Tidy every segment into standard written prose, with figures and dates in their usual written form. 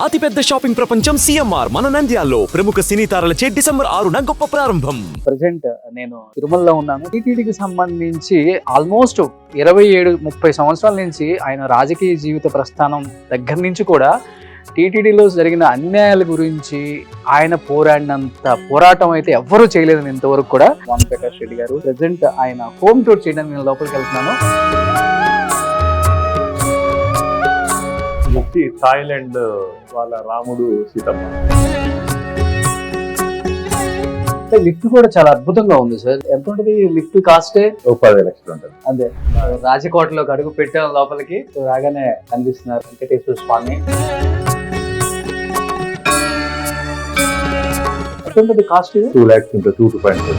అతిపెద్ద షాపింగ్ ప్రపంచం సిఎంఆర్ మన నంద్యాలలో ప్రముఖ సినీ తారలచే డిసెంబర్ 6న గొప్ప ప్రారంభం. ప్రెసెంట్ నేను తిరుమలలో ఉన్నాను. టీటీడీకి సంబంధించి ఆల్మోస్ట్ 27-30 సంవత్సరాల నుంచి ఆయన రాజకీయ జీవిత ప్రస్థానం దగ్గర నుంచి కూడా టీటీడీలో జరిగిన అన్యాయాల గురించి ఆయన పోరాడినంత పోరాటం అయితే ఎవ్వరూ చేయలేదని ఇంతవరకు కూడా. వాన్ ప్రకాష్ రెడ్డి గారు ప్రెసెంట్ ఆయన హోమ్ టూర్ చేయడానికి నేను లోపలికి వెళ్తున్నాను. థాయిలాండ్ వాళ్ళ రాముడు సీతమ్మ. లిఫ్ట్ కూడా చాలా అద్భుతంగా ఉంది సార్. ఎంత ఉంటుంది లిఫ్ట్ కాస్ట్? 10 లక్షలు ఉంటుంది. అదే రాజకోటలోకి అడుగు పెట్టాం లోపలికి. రాగానే కనిపిస్తున్నారు వెంకటేశ్వర స్వామి. ఎంత ఉంటుంది కాస్ట్? 2 lakhs ఉంటుంది. 2 to 5.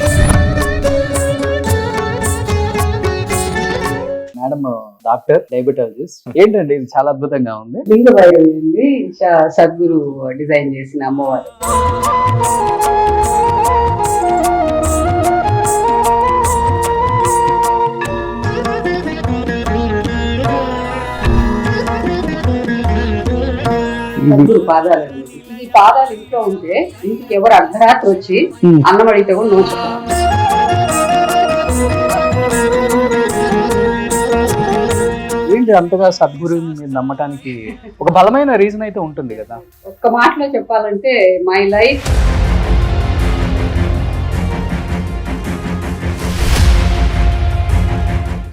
Madam doctor diabetologist. ఏంటండి ఇది చాలా అద్భుతంగా ఉంది. లింగ వైద్యుంది సద్గురు డిజైన్ చేసిన అమ్మవారు. సద్గురు పాదాలు. ఈ పాదాలు ఇంట్లో ఉంటే ఇంటికి ఎవరు అర్ధరాత్రి వచ్చి అన్నం అడిగితే కూడా నోచుకోవాలి. ఏంటి అంతగా సద్గురుని మీరు నమ్మటానికి ఒక బలమైన రీజన్ అయితే ఉంటుంది కదా? ఒక్క మాటలో చెప్పాలంటే my life.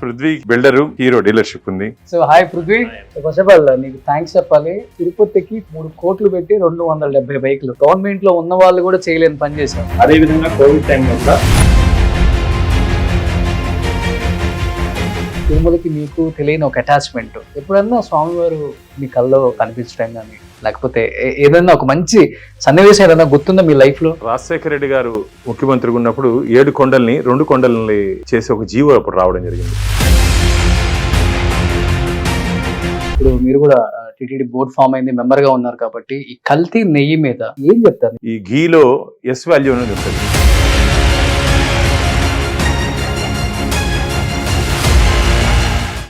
Prithvi builder, Hero dealership ఉంది. So hi Prithvi, first of all నీకు థ్యాంక్స్ చెప్పాలి. తిరుపతికి 3 కోట్లు పెట్టి 270 బైకులు గవర్నమెంట్ లో ఉన్న వాళ్ళు కూడా చేయలేని పని చేశారు. అదే విధంగా కోవిడ్ టైంలో కూడా తిరుమలకి మీకు తెలియని ఒక అటాచ్మెంట్. ఎప్పుడన్నా స్వామివారు మీ కల్లో కనిపించడం కానీ లేకపోతే ఏదైనా ఒక మంచి సన్నివేశం ఏదైనా గుర్తుందా మీ లైఫ్ లో? రాజశేఖర రెడ్డి గారు ముఖ్యమంత్రిగా ఉన్నప్పుడు 7 కొండల్ని 2 కొండల్ని చేసి ఒక జీవో అప్పుడు రావడం జరిగింది. ఇప్పుడు మీరు కూడా టీటీడీ బోర్డ్ ఫామ్ అయింది, మెంబర్ గా ఉన్నారు కాబట్టి ఈ కల్తీ నెయ్యి మీద ఏం చెప్తారు? ఈ ఘీలో ఎస్ వాల్యూ అనేది ఉంటుంది.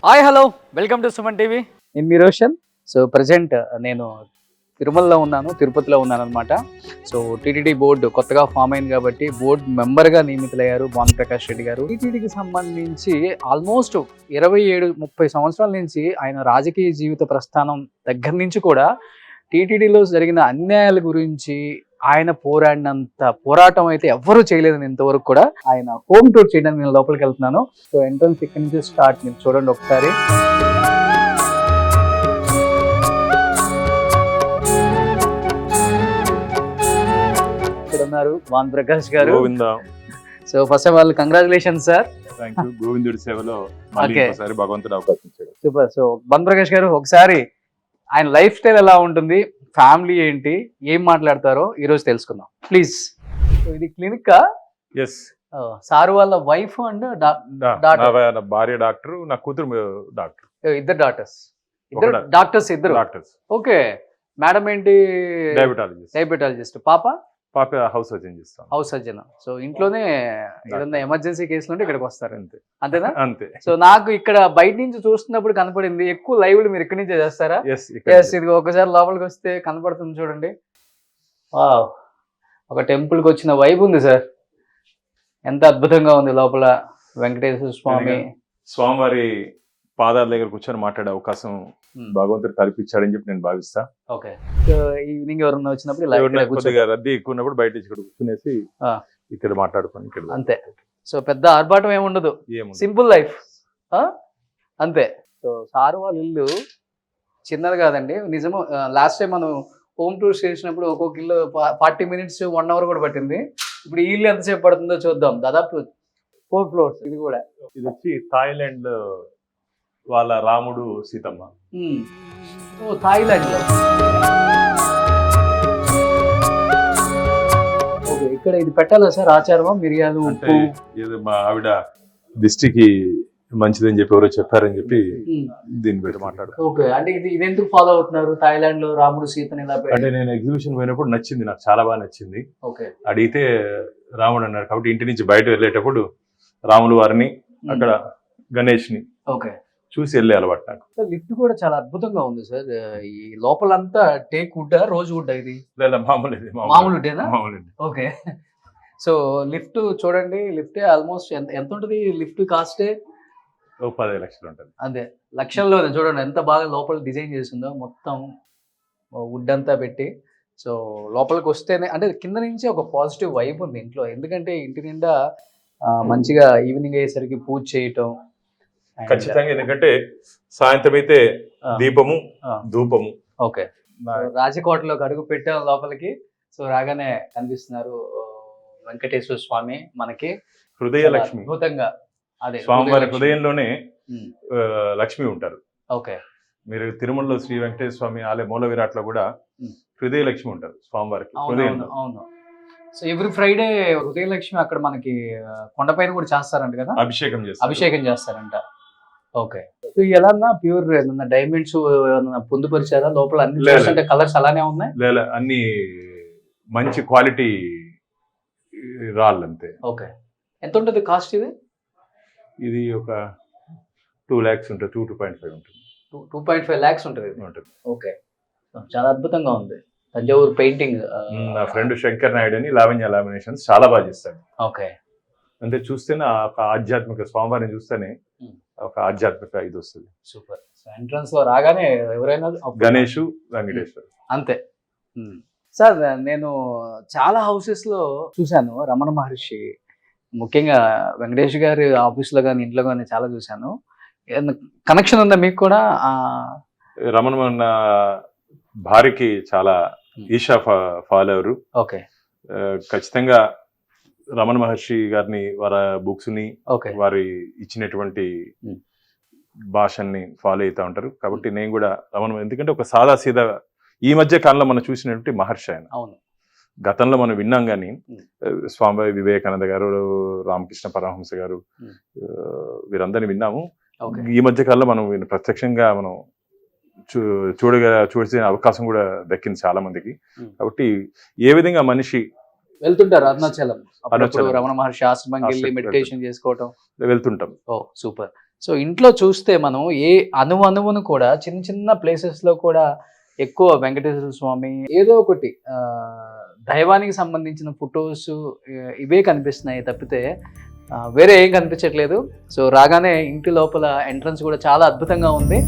Hi hello, welcome to Suman TV. నేను మీ రోషన్. సో ప్రజెంట్ నేను తిరుమలలో ఉన్నాను, తిరుపతిలో ఉన్నాను అనమాట. సో టీటీడీ బోర్డు కొత్తగా ఫామ్ అయింది కాబట్టి బోర్డు మెంబర్గా నియమితులయ్యారు వాన్ ప్రకాష్ రెడ్డి గారు. టీటీడీకి సంబంధించి ఆల్మోస్ట్ 27-30 సంవత్సరాల నుంచి ఆయన రాజకీయ జీవిత ప్రస్థానం దగ్గర నుంచి కూడా టీటీడీలో జరిగిన అన్యాయాల గురించి ఆయన పోరాడినంత పోరాటం అయితే ఎవ్వరూ చేయలేదని ఇంతవరకు కూడా. ఆయన హోమ్ టూర్ చేయడానికి నేను లోపలికి వెళ్తున్నాను. సో ఎంట్రన్స్ ఇక్కడి నుంచి స్టార్ట్. మీరు చూడండి ఒకసారి. ఇక్కడ ఉన్నారు వాన్ ప్రకాష్ గారు. So first of all congratulation sir. గోవిందుడి సేవలో భగవంతుడు అవకాశం ఇచ్చాడు. సూపర్. సో వాన్ ప్రకాష్ గారు ఒకసారి ఆయన లైఫ్ స్టైల్ ఎలా ఉంటుంది, ఫ్యామిలీ ఏంటి, ఏం మాట్లాడతారో ఈ రోజు తెలుసుకుందాం ప్లీజ్. ఇది క్లినిక్. ఎస్, సార్ వాళ్ళ వైఫ్ అండ్ భార్య డాక్టర్, నా కూతురు డాక్టర్. ఇద్దరు డాక్టర్స్. డాక్టర్స్. ఓకే. మేడం ఏంటి? డయాబెటాలజిస్ట్. పాప హౌస్ సర్జన్ చేస్తాం. House surgeon. సో ఇంట్లోనే ఏదైనా ఎమర్జెన్సీ కేసులు ఉంటే ఇక్కడికి వస్తారు. అంతేనా? అంతే. సో నాకు ఇక్కడ బయట నుంచి చూస్తున్నప్పుడు కనపడింది ఎక్కువ లైవ్లు మీరు ఇక్కడి నుంచే చేస్తారా? ఇది ఒకసారి లోపలికి వస్తే కనపడుతుంది చూడండి. ఒక టెంపుల్ కి వచ్చిన వైబ్ ఉంది సార్. ఎంత అద్భుతంగా ఉంది లోపల. వెంకటేశ్వర స్వామివారి పాదాల దగ్గర కూర్చొని మాట్లాడే అవకాశం భగవంతుడు కల్పించాడని చెప్పి నేను భావిస్తా. ఓకే. సో ఈవినింగ్ ఎవరన్నా వచ్చినప్పుడు రద్దీ ఎక్కువ ఉన్నప్పుడు బయట ఇక్కడ కూర్చునేసి ఇక్కడ మాట్లాడుకోండి ఇక్కడ. అంతే. సో పెద్ద ఆర్భాటం ఏముండదు, సింపుల్ లైఫ్. అంతే. సో సారు వాళ్ళ ఇల్లు చిన్నది కాదండి, నిజము. లాస్ట్ టైం మనం హోమ్ టూర్స్ చేసినప్పుడు ఒక్కొక్క ఇల్లు 40 minutes 1 hour కూడా పట్టింది. ఇప్పుడు ఈ ఇల్లు ఎంతసేపు పడుతుందో చూద్దాం. దాదాపు 4 floors. ఇది కూడా ఇది వచ్చి థాయిలాండ్ వాళ్ళ రాముడు సీతమ్మ. థాయిలాండ్ లో. ఓకే. ఇక్కడ ఇది పెట్టాలా సార్ ఆచారమా? మిరియాలు, ఉప్పు. ఇది మా ఆవిడ దిష్టికి మంచిదని చెప్పి ఎవరో చెప్పారని చెప్పి దీన్ని పెట్టి మాట్లాడుతాను. ఓకే. అంటే ఇది ఎందుకు ఫాలో అవుతున్నారు? థాయిలాండ్ లో రాముడు సీతని ఇలా అంటే నేను ఎగ్జిబిషన్ పోయినప్పుడు నచ్చింది, నాకు చాలా బాగా నచ్చింది. ఓకే. అడిగితే రాముడు అన్నారు కాబట్టి ఇంటి నుంచి బయట వెళ్ళేటప్పుడు రాములు వారిని, అక్కడ గణేష్ ని, ఓకే, చూసి వెళ్ళే అలవాటు నాకు. లిఫ్ట్ కూడా చాలా అద్భుతంగా ఉంది సార్. ఈ లోపలంతా టేక్ వుడ్ రోజ్ వుడ్ ఇది లేదా మామూలు ఇది, మామూలు వుడ్డేనా? మామూలు ఇది. ఓకే. సో లిఫ్ట్ చూడండి, లిఫ్ట్ ఆల్మోస్ట్ ఎంత ఉంటుంది లిఫ్ట్ కాస్ట్? ఓ 10 లక్షలు ఉంటుంది. అదే లక్షల్లో చూడండి ఎంత బాగా లోపల డిజైన్ చేసిందో, మొత్తం వుడ్ అంతా పెట్టి. సో లోపలికి వస్తేనే అంటే కింద నుంచి ఒక పాజిటివ్ వైబ్ ఉంది ఇంట్లో, ఎందుకంటే ఇంటి నిండా మంచిగా ఈవినింగ్ అయ్యేసరికి పూజ చేయటం. ఖచ్చితంగా, ఎందుకంటే సాయంత్రం అయితే దీపము ధూపము. ఓకే. రాజకోటలోకి అడుగు పెట్టాం లోపలికి. సో రాగానే కనిపిస్తున్నారు వెంకటేశ్వర స్వామి మనకి హృదయ లక్ష్మి. అద్భుతంగా అదే స్వామివారి హృదయంలోనే లక్ష్మి ఉంటారు. ఓకే. మీరు తిరుమలలో శ్రీ వెంకటేశ్వర స్వామి ఆలయ మూల విరాట్లో కూడా హృదయ లక్ష్మి ఉంటారు స్వామివారికి. అవును. సో ఎవ్రీ ఫ్రైడే హృదయ లక్ష్మి అక్కడ మనకి కొండపైన కూడా చేస్తారంట కదా, అభిషేకం చేస్తారంట. ఓకే. సో ఎలా ప్యూర్ డైమండ్స్ పొందుపరిచారా లోపల? అన్ని చూస్తుంటే కలర్స్ అలానే ఉన్నాయి. లేదా అన్ని మంచి క్వాలిటీ రాళ్ళు అంతే. ఓకే. ఎంత ఉంటుంది కాస్ట్ ఇది? ఇది ఒక 2 lakhs ఉంటుంది, 2.5 ఉంటుంది. 2.5 lakhs ఉంటుంది. ఓకే. చాలా అద్భుతంగా ఉంది. తంజావూరు పెయింటింగ్. నా ఫ్రెండ్ శంకర్ నాయుడు అని లావణ్య లామినేషన్స్ చాలా బాగా చేస్తాడు. ఓకే. అంటే చూస్తేనే ఒక ఆధ్యాత్మిక స్వామివారిని చూస్తేనే ఒక ఆధ్యాత్మిక ఇది వస్తుంది. సూపర్. ఎంట్రన్స్ లో రాగానే ఎవరైనా గణేష్ వెంకటేశ్వర్ అంతే. సార్ నేను చాలా హౌసెస్ లో చూశాను రమణ మహర్షి, ముఖ్యంగా వెంకటేష్ గారి ఆఫీస్ లో కానీ ఇంట్లో కానీ చాలా చూశాను. కనెక్షన్ ఉందా మీకు కూడా? రమణ భార్యకి చాలా ఈషా ఫాలోవరు. ఓకే. ఖచ్చితంగా రమణ మహర్షి గారిని వారి బుక్స్ ని వారి ఇచ్చినటువంటి భాషని ఫాలో అవుతా ఉంటారు. కాబట్టి నేను కూడా ఎందుకంటే ఒక సాదా సీదా ఈ మధ్య కాలంలో మనం చూసినటువంటి మహర్షి ఆయన. అవును. గతంలో మనం విన్నాం కానీ స్వామి వివేకానంద గారు, రామకృష్ణ పరమహంస గారు, వీరందరినీ విన్నాము. ఈ మధ్య కాలంలో మనం ప్రత్యక్షంగా మనం చూసే అవకాశం కూడా దక్కింది చాలా మందికి. కాబట్టి ఏ విధంగా మనిషి వెళ్తుంటారు అరుణాచలం, రమణ మహర్షి ఆశ్రమంకి వెళ్ళి మెడిటేషన్ చేసుకోవటం వెళ్తుంటాం. ఓ సూపర్. సో ఇంట్లో చూస్తే మనం ఏ అణువును కూడా చిన్న చిన్న ప్లేసెస్ లో కూడా ఎక్కువ వెంకటేశ్వర స్వామి ఏదో ఒకటి దైవానికి సంబంధించిన ఫొటోస్ ఇవే కనిపిస్తున్నాయి తప్పితే వేరే ఏం కనిపించట్లేదు. సో రాగానే ఇంటి లోపల ఎంట్రన్స్ కూడా చాలా అద్భుతంగా ఉంది.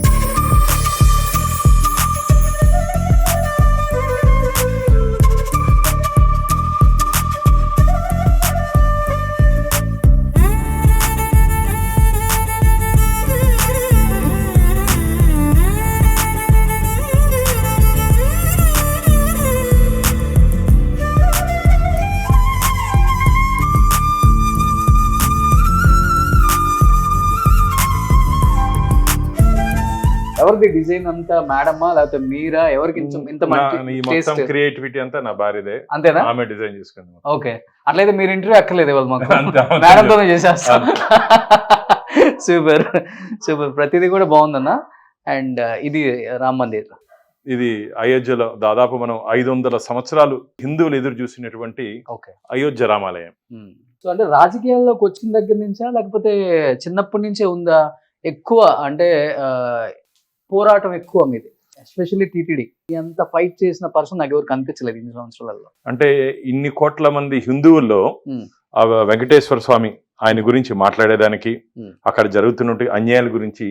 ఎవరిది డిజైన్ అంతా మేడమా లేకపోతే మీరా? ఎవరికి ఇంత మొత్తం క్రియేటివిటీ అంతా నా భార్యదే. అంతేనా? ఆమె డిజైన్ చేసుకుంది. ఓకే. అట్లయితే మీరు ఇంటర్వ్యూ అక్కర్లేదు వాళ్ళు మాకు, మేడంతోనే చేసేస్తాం. Super super. ప్రతిదీ కూడా బాగుందన్న. అండ్ ఇది రామ్ మందిర్, ఇది అయోధ్యలో దాదాపు మనం 500 సంవత్సరాలు హిందువులు ఎదురు చూసినటువంటి అయోధ్య రామాలయం. సో అంటే రాజకీయాల్లోకి వచ్చిన దగ్గర నుంచా లేకపోతే చిన్నప్పటి నుంచే ఉందా? ఎక్కువ అంటే పోరాటం ఎక్కువ మీది, ఎస్పెషల్లీ టీటీడీ ఎంత ఫైట్ చేసిన పర్సన్ నాకు ఎవరు కనిపించలేదు ఇన్ని సంవత్సరాలలో. అంటే ఇన్ని కోట్ల మంది హిందువుల్లో వెంకటేశ్వర స్వామి ఆయన గురించి మాట్లాడేదానికి, అక్కడ జరుగుతున్న అన్యాయాల గురించి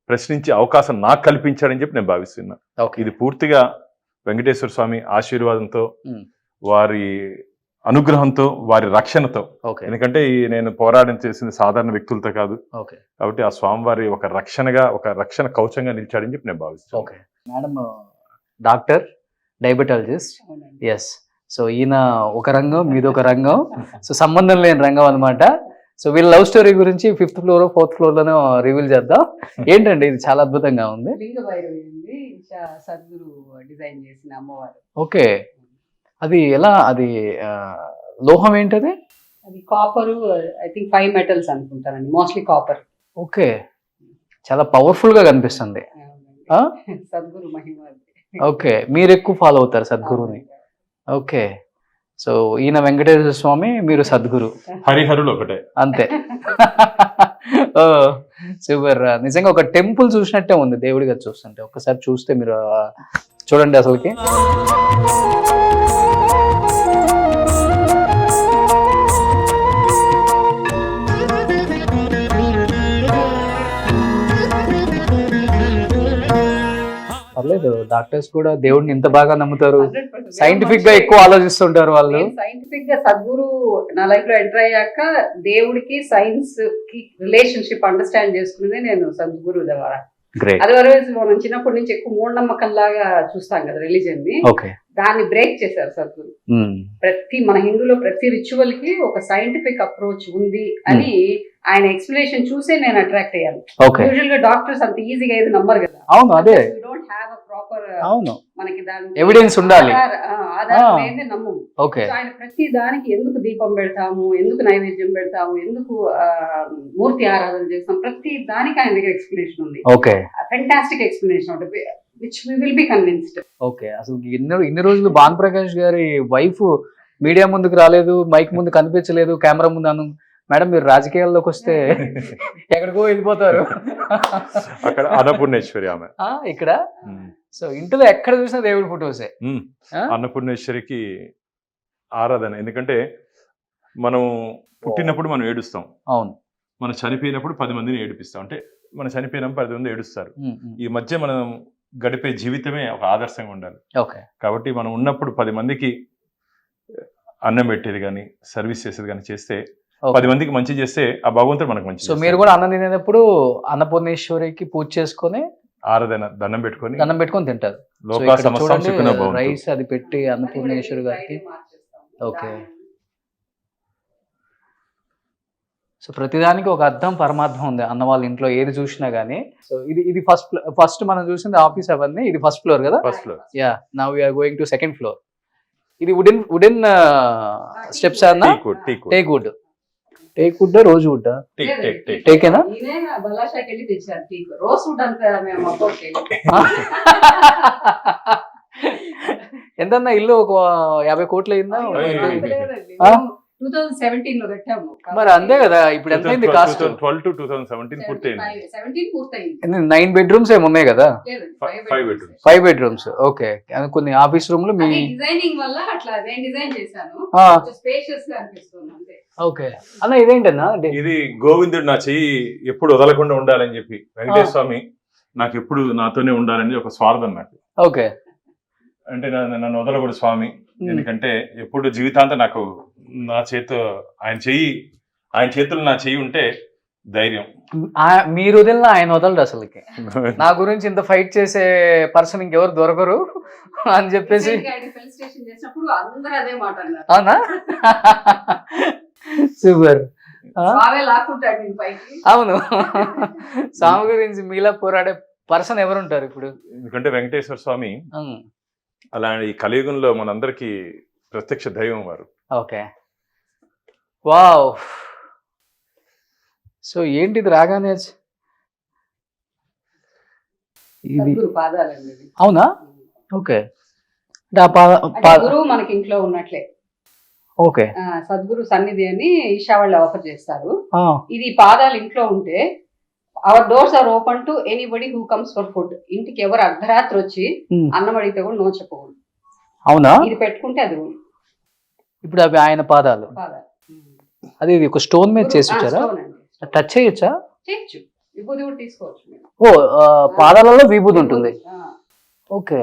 ప్రశ్నించే అవకాశం నాకు కల్పించాడని చెప్పి నేను భావిస్తున్నా. ఇది పూర్తిగా వెంకటేశ్వర స్వామి ఆశీర్వాదంతో, వారి అనుగ్రహంతో, వారి రక్షణతో. ఎందుకంటే నేను పోరాటం చేసింది సాధారణ వ్యక్తులతో కాదు కాబట్టి ఆ స్వామివారి ఒక రక్షణగా, ఒక రక్షణ కవచంగా నిలిచాడని చెప్పి నేను భావిస్తాను. Madam doctor, diabetologist. Yes. So ఈయన ఒక రంగం, మీది ఒక రంగం. సో సంబంధం లేని రంగం అనమాట. సో వీళ్ళ లవ్ స్టోరీ గురించి 5th floor 4th floor లోనే రివీల్ చేద్దాం. ఏంటండి ఇది చాలా అద్భుతంగా ఉంది. సద్గురు డిజైన్ చేసిన అమ్మవారు. ఓకే. అది ఎలా? అది లోహం ఏంటది? అది కాపర్, ఐ థింక్ 5 metals అనుకుంటానండి, మోస్ట్లీ కాపర్. ఓకే. చాలా పవర్ఫుల్ గా కనిపిస్తుంది. సద్గురు మహిమ. ఓకే. మీరు ఎక్కువ ఫాలో అవుతారు సద్గురుని. ఓకే. సో ఈయన వెంకటేశ్వర స్వామి, మీరు సద్గురు, హరిహరులు ఒకటే. అంతే. ఓ సూపర్. నిజంగా ఒక టెంపుల్ చూసినట్టే ఉంది దేవుడి గారు చూస్తుంటే. ఒక్కసారి చూస్తే మీరు చూడండి అసలుకి. పర్లేదు, డాక్టర్స్ కూడా దేవుడిని ఇంత బాగా నమ్ముతారు. సైంటిఫిక్ గా ఎక్కువ ఆలోచిస్తుంటారు వాళ్ళు. సైంటిఫిక్ గా సద్గురు నా లైఫ్ లో ఎంటర్ అయ్యాక దేవుడికి సైన్స్ కి రిలేషన్షిప్ అండర్స్టాండ్ చేసుకునేది నేను సద్గురు ద్వారా. అదర్వైజ్ మనం చిన్నప్పటి నుంచి ఎక్కువ మూఢనమ్మకం లాగా చూస్తాం కదా రిలీజన్ ని, దాన్ని బ్రేక్ చేశారు సద్గురు. ప్రతి మన హిందూలో ప్రతి రిచువల్ కి ఒక సైంటిఫిక్ అప్రోచ్ ఉంది అని ఆయన ఎక్స్ప్లెనేషన్ చూసే నేను అట్రాక్ట్ అయ్యాను. యూజువల్ గా డాక్టర్స్ అంత ఈజీగా ఏది నమ్మరు కదా. అవును, అదే. డోంట్ హ్యావ్ ఎ ప్రాపర్, అవును, మనకి దాని ఎవిడెన్స్ ఉండాలి, ఆధారం లేదే నమ్మము. ఓకే. ఆయన ప్రతి దానికి ఎందుకు దీపం పెడతాము, ఎందుకు నైవేద్యం పెడతాము, ఎందుకు మూర్తి ఆరాధన చేస్తాం, ప్రతి దానికి ఆయన దగ్గర ఎక్స్ప్లెనేషన్ ఉంది. ఓకే, ఫెంటాస్టిక్ ఎక్స్ప్లెనేషన్ ఉంటుంది, which we will be convinced. Okay. అసలు ఇన్ని రోజులు భాను ప్రకాష్ గారి వైఫ్ మీడియా ముందుకు రాలేదు, మైక్ ముందు కనిపించలేదు, కెమెరా ముందు అను. మేడం మీరు రాజకీయాల్లోకి వస్తే ఎక్కడికో వెళ్ళిపోతారు. అక్కడ అన్నపూర్ణేశ్వరి ఆమె, ఇక్కడ సో ఇంట్లో ఎక్కడ చూసినా దేవుడి ఫోటోసే. అన్నపూర్ణేశ్వరికి ఆరాధన. ఎందుకంటే మనం పుట్టినప్పుడు మనం ఏడుస్తాం, అవును, మనం చనిపోయినప్పుడు 10 మందిని ఏడిపిస్తాం. అంటే మనం చనిపోయినప్పుడు 10 మంది ఏడుస్తారు. ఈ మధ్య మనం గడిపే జీవితమే ఒక ఆదర్శంగా ఉండాలి. ఓకే. కాబట్టి మనం ఉన్నప్పుడు 10 మందికి అన్నం పెట్టేది కానీ సర్వీస్ చేసేది కానీ చేస్తే, 10 మందికి మంచి చేస్తే ఆ భగవంతుడు మనకు మంచి. సో మీరు కూడా అన్నం తినేటప్పుడు అన్నపూర్ణేశ్వరికి పూజ చేసుకొని ఆరాధన దండం పెట్టుకొని తింటారు. రైస్ అది పెట్టి అన్నపూర్ణేశ్వరి గారికి. ఓకే. సో ప్రతిదానికి ఒక అర్థం పరమార్థం ఉంది అన్న వాళ్ళ ఇంట్లో ఏది చూసినా గానీ. సో ఇది ఫస్ట్ మనం చూసింది ఆఫీస్ అవన్నీ. ఇది ఫస్ట్ ఫ్లోర్ కదా. First floor. Yeah, now we are going to second floor. ఇది వుడెన్ స్టెప్స్ అన్న. టేక్ వుడ్ రోజు వుడ్ టేకేనా? ఎంతన్నా ఇల్లు? ఒక 50 కోట్లు అయిందా? 2017 లో కట్టాము. మరి అంతే కదా. ఇప్పుడు ఎంత అయింది కాస్ట్? 2012 to 2017 పూర్తయింది. 17 పూర్తయింది. 9 బెడ్రూమ్స్ ఏమి ఉన్నాయి కదా? 5 బెడ్రూమ్స్. ఓకే. కొన్ని ఆఫీస్ రూమ్లు మీ డిజైనింగ్ వల్ల అట్లా నేను డిజైన్ చేశాను, స్పేషియస్ గా అనిపిస్తుంది అంతే. ఓకే అన్న. ఇదేంటన్నా? ఇది గోవిందుడు నా చెయ్యి ఎప్పుడు వదలకుండా ఉండాలని చెప్పి, వెంకటేశ్వర స్వామి నాకు ఎప్పుడు నాతోనే ఉండాలని ఒక స్వార్థం నాకు. ఓకే. అంటే నన్ను వదలకూడదు స్వామి, ఎందుకంటే ఎప్పుడు జీవితాంతం నాకు నా ఆయన చేతులు నా చెయ్యి ఉంటే ధైర్యం. మీరు వదిలిన ఆయన వదలడు అసలుకి. నా గురించి ఇంత ఫైట్ చేసే పర్సన్ ఇంకెవరు దొరకరు అని చెప్పేసి అవునా? సూపర్. అవును, స్వామి గురించి మీలా పోరాడే పర్సన్ ఎవరుంటారు ఇప్పుడు? ఎందుకంటే వెంకటేశ్వర స్వామి అలాంటి ఈ కలియుగంలో మనందరికి ప్రత్యక్ష దైవం వారు. ఓకే. వావ్. సో ఏంటిది రాగానే? అవునా? ఓకే. గురువు మనకి ఇంట్లో ఉన్నట్లే. ఓకే. సద్గురు సన్నిధి అని ఈషా వాళ్ళు ఆఫర్ చేస్తారు. ఇది పాదాలు ఇంట్లో ఉంటే our doors are open to anybody who comes for food. ఇంటికి ఎవరు అర్ధరాత్రి వచ్చి అన్నం అడిగితే కూడా నో చెప్పకూడదు. అవునా? ఇది పెట్టుకుంటే అది ఇప్పుడు అవి ఆయన పాదాలు. అది ఒక స్టోన్ మీద చేసి వచ్చారా? టచ్ చేయొచ్చా? చేయొచ్చు. విభూది కూడా తీసుకోవచ్చు. ఓ, పాదాలలో విభూది ఉంటుంది. ఓకే.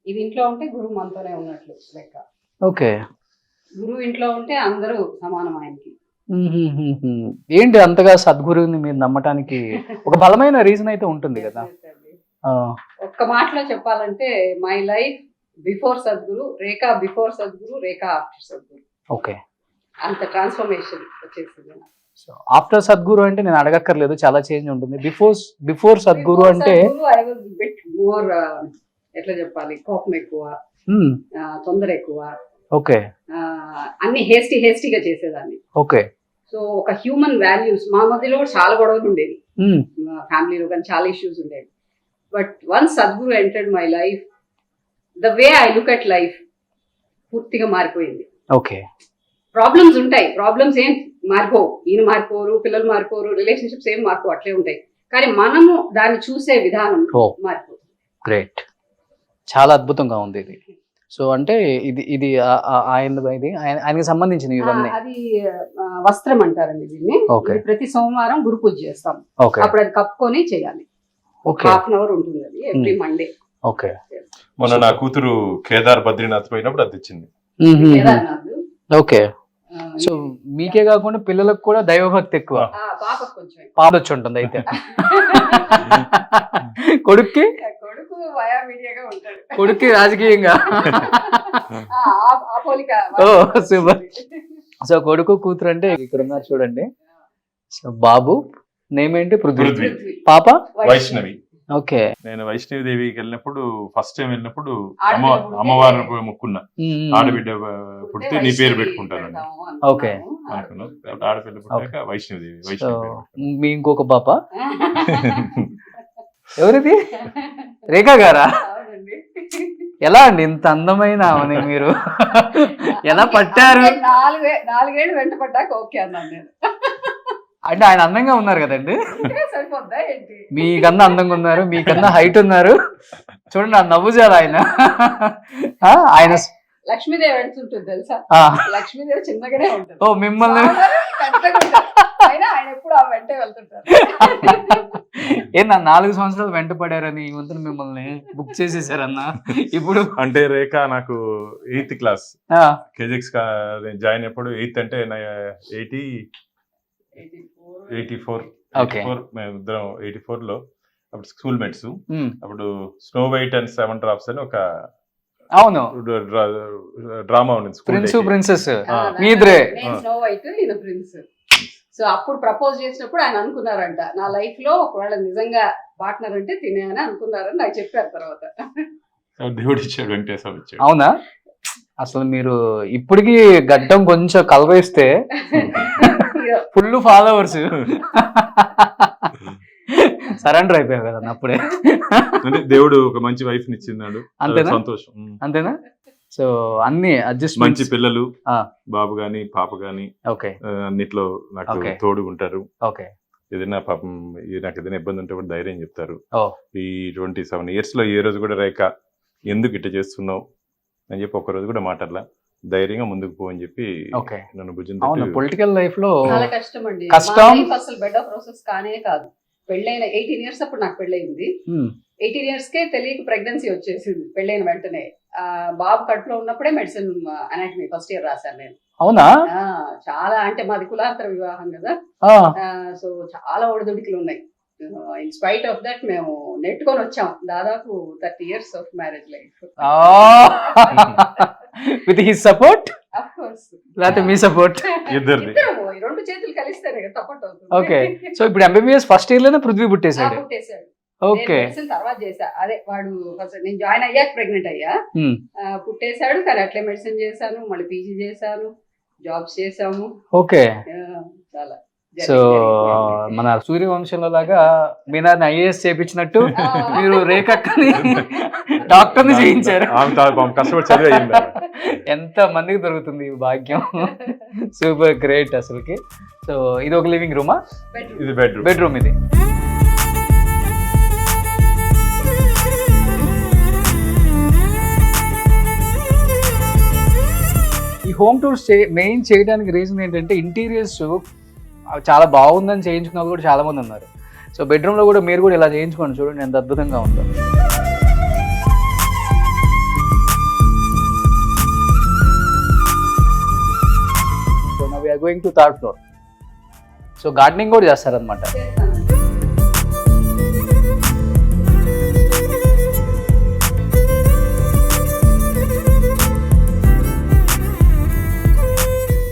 ఇది ఇంట్లో ఉంటే గురువు మనతోనే ఉన్నట్లు లెక్క. ఓకే. గురువు ఇంట్లో ఉంటే అందరూ సమానం ఆయనకి. ఏంటి అంతగా సద్గురువుని మీరు నమ్మటానికి ఒక బలమైన రీజన్ అయితే ఉంటుంది కదా? ఒక్క మాటలో చెప్పాలంటే my life before Sadhguru, Rekha before Sadhguru, Rekha after Sadhguru. Okay. అంత ట్రాన్స్ఫర్మేషన్ వచ్చేసింది. సో ఆఫ్టర్ సద్గురు అంటే నేను అడగక్కర్లేదు, చాలా చేంజ్ ఉంటుంది. బిఫోర్ సద్గురు అంటే ఐ వాజ్ బిట్ మోర్, ఎట్లా చెప్పాలి, కోపం ఎక్కువ, తొందర ఎక్కువ. ఓకే. అన్ని హేస్టీగా చేసేదాన్ని. ఓకే. సో ఒక హ్యూమన్ వాల్యూస్ మా మధ్యలో చాలా గొడవలు ఉండేది, ఫ్యామిలీలో కానీ చాలా ఇష్యూస్ ఉండేవి. But once Sadhguru entered my life, the way I look at life, పూర్తిగా మారిపోయింది. ఓకే. ప్రాబ్లమ్స్ ఉంటాయి, ప్రాబ్లమ్స్ ఏం మారిపోవు, ఈయన మారిపోరు, పిల్లలు మారిపోరు, రిలేషన్షిప్స్ ఏం మారిపోవు, అట్లే ఉంటాయి. కానీ మనము దాన్ని చూసే విధానం మారిపోతుంది. గ్రేట్, చాలా అద్భుతంగా ఉంది ఇది. సో అంటే ఇది ఆయనకి సంబంధించిన ఇవన్నీ. అది వస్త్రం అంటారండి దీన్ని. ఇది ప్రతి సోమవారం గురు పూజ చేస్తాం. అప్పుడు అది కప్పుకొని చేయాలి. హాఫ్ అన్ అవర్ ఉంటుంది అది ఎవ్రీ మండే. ఓకే. మొన్న నా కూతురు కేదార్ బద్రీనాథ్ పోయినప్పుడు అది తెచ్చింది. ఓకే. సో మీకే కాకుండా పిల్లలకు కూడా దైవభక్తి ఎక్కువ. పాపకు కొంచెం పాప వచ్చి ఉంటుంది అయితే. కొడుక్కి కొడుక్కి రాజకీయంగా. ఓ సూపర్. సో కొడుకు కూతురు అంటే ఇక్కడ ఉన్నారు చూడండి. సో బాబు నేమ్ ఏంటి? పృథ్వీ. పాప వైష్ణవి. ఓకే. నేను వైష్ణవి దేవికి వెళ్ళినప్పుడు ఫస్ట్ టైం వెళ్ళినప్పుడు అమ్మవారిని మొక్కున్నా, ఆడబిడ్డ పుడితే నీ పేరు పెట్టుకుంటాను. ఓకే. అనుకున్నాను. ఆడపిల్ల పుట్టాక వైష్ణవి దేవి. మీ ఇంకొక పాప ఎవరిది? రేఖా గారా? ఎలా అండి ఇంత అందమైన ఆమెని మీరు ఎలా పట్టారు? 4 ఏళ్ళు వెంట పడ్డాక ఓకే అన్నాను నేను. అంటే ఆయన అందంగా ఉన్నారు కదండి. సరిపోద్దా ఏంటి? మీకన్నా అందంగా ఉన్నారు, మీకన్నా హైట్ ఉన్నారు. చూడండి ఆ నవ్వు చాలు ఆయన. ఆయన లక్ష్మీదేవి వెళ్తుంటుంది తెలుసా? లక్ష్మీదేవి చిన్నగానే ఉంటుంది. ఓ మిమ్మల్ని ఆయన ఎప్పుడు ఆ వెంటే వెళ్తుంటారు. నా 4 సంవత్సరాలు వెంట పడారని ఈ వంతున మిమ్మల్ని బుక్ చేసేసారన్నా. ఇప్పుడు అంటే రేఖ నాకు 8th క్లాస్ కేజెక్స్ జాయిన్ అప్పుడు 8th అంటే 84 మేము ఇద్దరం 84 లో అప్పుడు స్కూల్ మేట్స్. అప్పుడు స్నో వైట్ అండ్ 7 డ్రాప్స్ అని ఒక అవును డ్రామా ఉంది. ప్రిన్సెస్ స్నో వైట్ ఈయన ప్రిన్స్. సో అప్పుడు ప్రపోజ్ చేసినప్పుడు ఆయన అనుకున్నారంట, నా లైఫ్ లో ఒకవేళ నిజంగా పార్ట్నర్ అంటే తినే అని అనుకున్నారని నాకు చెప్పారు. తర్వాత దేవుడు ఇచ్చాడు, వెంకటేశ్వర ఇచ్చాడు. అవునా? అసలు మీరు ఇప్పటికి గడ్డం కొంచెం కలవేస్తే ఫుల్ ఫాలోవర్స్. సరెండర్ అయిపోయావు కదా అప్పుడే. అంటే దేవుడు ఒక మంచి వైఫ్ ని ఇచ్చిన్నాడు. అంతేనా? సంతోషం. అంతేనా? సో అన్ని అడ్జస్ట్, మంచి పిల్లలు, బాబు గాని పాప గాని అన్నిట్లో నాకు తోడుగుంటారు. ఏదైనా పాపం నాకు ఏదైనా ఇబ్బంది ఉంటే కూడా ధైర్యం చెప్తారు. ఈ 27 years లో ఏ రోజు కూడా రేఖ ఎందుకు ఇట్లా చేస్తున్నావు అని చెప్పి ఒక్క రోజు కూడా మాట్లాడలా, ధైర్యంగా ముందుకు పో అని చెప్పి నన్ను భుజం. పొలిటికల్ లైఫ్ లో చాలా కష్టం అండి. అసలు బెడ్ ఆఫ్ ప్రాసెస్ కానే కాదు. పెళ్ళైన 18 years అప్పుడు నాకు పెళ్ళయింది. 18 years కే తెలియక ప్రెగ్నెన్సీ వచ్చేసింది పెళ్ళైన వెంటనే. బాబు కడుపులో ఉన్నప్పుడే మెడిసిన్ అనాటమీ ఫస్ట్ ఇయర్ రాశాను నేను. అవునా? చాలా అంటే మాది కులాంతర వివాహం కదా, సో చాలా ఒడిదుడికలు ఉన్నాయి. ఇన్ స్పైట్ ఆఫ్ దట్ మేము నెట్టుకొని వచ్చాం దాదాపు 30 years of marriage life. With his support of course, లేకపోతే మీ సపోర్ట్? ఇద్దరిది, రెండు చేతులు కలిస్తేనే సపోర్ట్ అవుతుంది. ఓకే. సో ఇప్పుడు MBBS ఫస్ట్ ఇయర్ లోనే పృథ్వీ పుట్టేశాడు. ఓకే. తర్వాత చేసా, అదే వాడు ఫస్ట్ నేను జాయిన్ అయ్యాక ప్రెగ్నెంట్ అయ్యా, పుట్టేశాడు. కానీ అట్లే మెడిసిన్ చేశాను, మళ్ళీ పీజీ చేశాను, జాబ్స్ చేసాము. ఓకే. చాలా. సో మన సూర్యవంశంలో లాగా మీ నాన్న IAS చేయించినట్టు మీరు రేఖని డాక్టర్ని చేయించారు. ఎంత మందికి దొరుకుతుంది ఈ భాగ్యం. సూపర్ గ్రేట్ అసలుకి. సో ఇది ఒక లివింగ్ రూమా? ఇది బెడ్రూమ్. ఇది ఈ హోమ్ టూర్స్ మెయిన్ చేయడానికి రీజన్ ఏంటంటే ఇంటీరియర్స్ చాలా బాగుందని చేయించుకున్న వాళ్ళు కూడా చాలా మంది ఉన్నారు. సో బెడ్రూమ్లో కూడా మీరు కూడా ఇలా చేయించుకోండి, చూడండి ఎంత అద్భుతంగా ఉందో. So now we are going to 3rd floor. So gardening కూడా చేస్తారనమాట.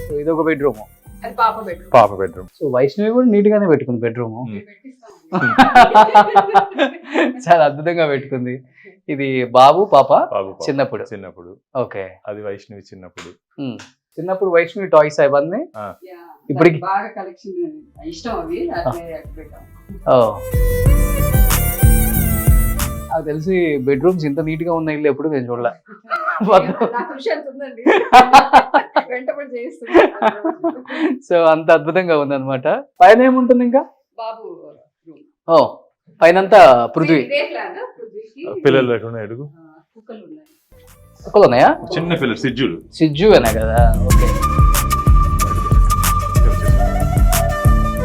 సో ఇది ఒక బెడ్రూమ్, పాప బెడ్రూమ్. సో వైష్ణవి కూడా నీట్ గానే పెట్టుకుంది బెడ్రూమ్. చాలా అద్భుతంగా పెట్టుకుంది. ఇది బాబు పాప చిన్నప్పుడు. ఓకే. అది వైష్ణవి చిన్నప్పుడు వైష్ణవి టాయ్స్ అవన్నీ ఇప్పటికి బాగా కలెక్షన్ ఇష్టం. అవి నాకు తెలిసి బెడ్రూమ్స్ ఇంత నీట్ గా ఉన్న ఇల్లు ఎప్పుడు నేను చూడలే. నా కృషి ఎంత ఉందండి వెంటబడి చేయిస్తున్నాను. సో అంత అద్భుతంగా ఉందన్నమాట. పైన ఏముంటుంది ఇంకా? బాబు ఓ పైనంతా పృథ్వీ. ఇదే ప్లాన్ పృథ్వీకి పిల్లలు లేకుండా అడుగు. కుక్కలు ఉన్నాయి. కుక్కలు ఉన్నాయా? చిన్న పిల్లలు సిజ్జులు. సిజ్జు అనే కదా. ఓకే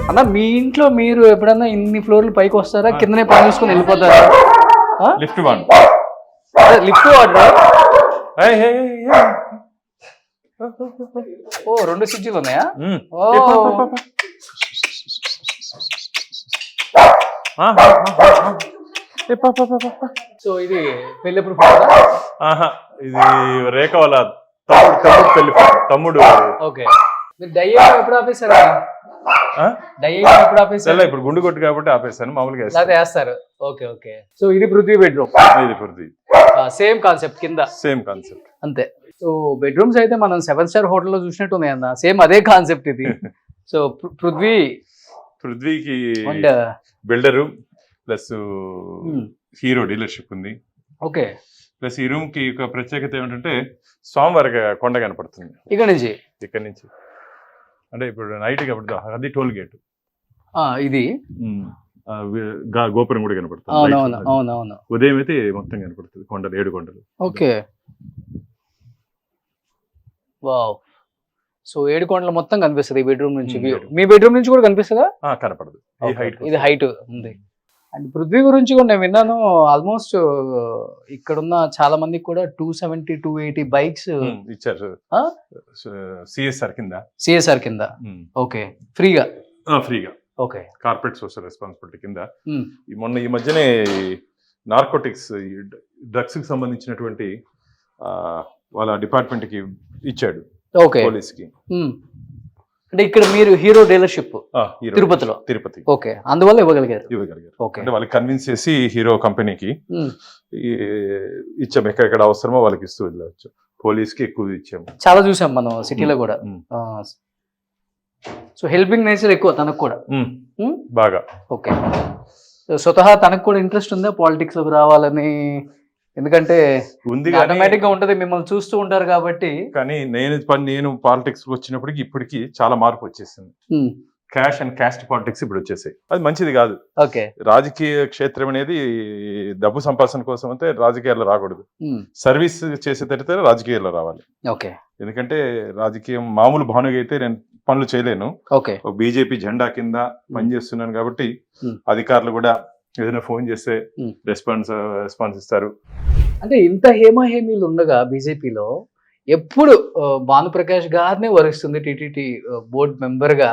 అన్న, మీ ఇంట్లో మీరు ఎప్పుడన్నా ఇన్ని ఫ్లోర్లు పైకి వస్తారా, కిందనే పని చూసుకుని వెళ్ళిపోతారా? Lift one. లిఫ్ట్ వాడరా? ఓ 2 సిజ్జులు ఉన్నాయా? ఓ సో ఇది పెళ్ళెప్పుడు ఫోటో? ఇది రేఖ వాళ్ళ తమ్ముడు పెళ్లి తమ్ముడు. ఓకే, మీరు డై ఎప్పుడు ఆపేశారా? డై ఎప్పుడు ఆపేసారు? ఇప్పుడు గుండు కొట్టు కాబట్టి ఆపేసాను, మామూలుగా లేకపోతే వేస్తారు. Okay okay. సో ఇది పృథ్వీ బెడ్రూమ్. ఇది పృథ్వీ. సేమ్ కాన్సెప్ట్ కింద. సేమ్ కాన్సెప్ట్ అంతే. సో బెడ్రూమ్స్ అయితే మనం 7 స్టార్ హోటల్లో చూసినట్టు ఉన్నాయి అన్న, సేమ్ అదే కాన్సెప్ట్ ఇది. సో పృథ్వీకి బిల్డరు ప్లస్ హీరో డీలర్షిప్ ఉంది. ఓకే. ప్లస్ ఈ రూమ్ కి ఒక ప్రత్యేకత ఏమిటంటే స్వామివారి కొండ కనపడుతుంది ఇక్కడ నుంచి. అంటే ఇప్పుడు నైట్ కాబట్టి అది టోల్ గేట్. ఇది గోపురం కూడా కనపడుతుంది. అవునవును. ఉదయం అయితే మొత్తం కనపడుతుంది కొండలు, 7 కొండలు. ఓకే. వావ్. సో 7 కొండలు మొత్తం కనిపిస్తుంది ఈ బెడ్రూమ్ నుంచి. మీ బెడ్రూమ్ నుంచి కూడా కనిపిస్తుందా? కనపడదు, ఇది హైట్ ఉంది. అండ్ పృథ్వీ గురించి కూడా నేను విన్నాను, ఆల్మోస్ట్ ఇక్కడున్న చాలా మందికి కూడా 270, 280 బైక్స్ ఇచ్చారు సిఎస్ఆర్ కింద. ఓకే, ఫ్రీగా. ఓకే, కార్పొరేట్ సోషల్ రెస్పాన్సిబిలిటీ కింద. ఈ మధ్యనే నార్కోటిక్స్, డ్రగ్స్ కి సంబంధించినటువంటి వాళ్ళ డిపార్ట్మెంట్ కి ఇచ్చాడు. ఓకే, పోలీస్ కి. అంటే ఇక్కడ మీరు హీరో డీలర్షిప్ తిరుపతి. ఓకే, అందువల్ల ఇవ్వగలిగారు. ఓకే, అంటే వాళ్ళకి కన్విన్స్ చేసి హీరో కంపెనీకి ఇచ్చాము. ఎక్కడెక్కడ అవసరమో వాళ్ళకి ఇస్తూ వెళ్ళవచ్చు. పోలీస్ కి ఎక్కువ ఇచ్చాము. చాలా చూసాం మనం సిటీలో కూడా. సో హెల్పింగ్ నేచర్ ఎక్కువ తనకు కూడా బాగా. ఓకే. స్వతహా తనకు కూడా ఇంట్రెస్ట్ ఉందా పాలిటిక్స్ లోకి రావాలని? ఎందుకంటే ఆటోమేటిక్ గా ఉంటది, మిమ్మల్ని చూస్తూ ఉంటారు కాబట్టి. కానీ నేను పాలిటిక్స్ వచ్చినప్పటికి ఇప్పటికి చాలా మార్పు వచ్చేసింది. క్యాష్ అండ్ క్యాస్ట్ పాలిటిక్స్ ఇప్పుడు వచ్చేసాయి. అది మంచిది కాదు. ఓకే, రాజకీయ క్షేత్రం అనేది డబ్బు సంపాదన కోసం అయితే రాజకీయాల్లో రాకూడదు. సర్వీస్ చేసే తరితే రాజకీయాల్లో రావాలి. ఓకే, ఎందుకంటే రాజకీయం మామూలు భానుగా అయితే నేను పనులు చేయలేను. ఓకే, బీజేపీ జెండా కింద పనిచేస్తున్నాను కాబట్టి అధికారులు కూడా ఏదైనా ఫోన్ చేస్తే రెస్పాన్స్ ఇస్తారు. అంటే ఇంత హేమాహేమీలు ఉండగా బీజేపీలో ఎప్పుడు భానుప్రకాష్ గారినే వరిస్తుంది టీటీడీ బోర్డు మెంబర్ గా.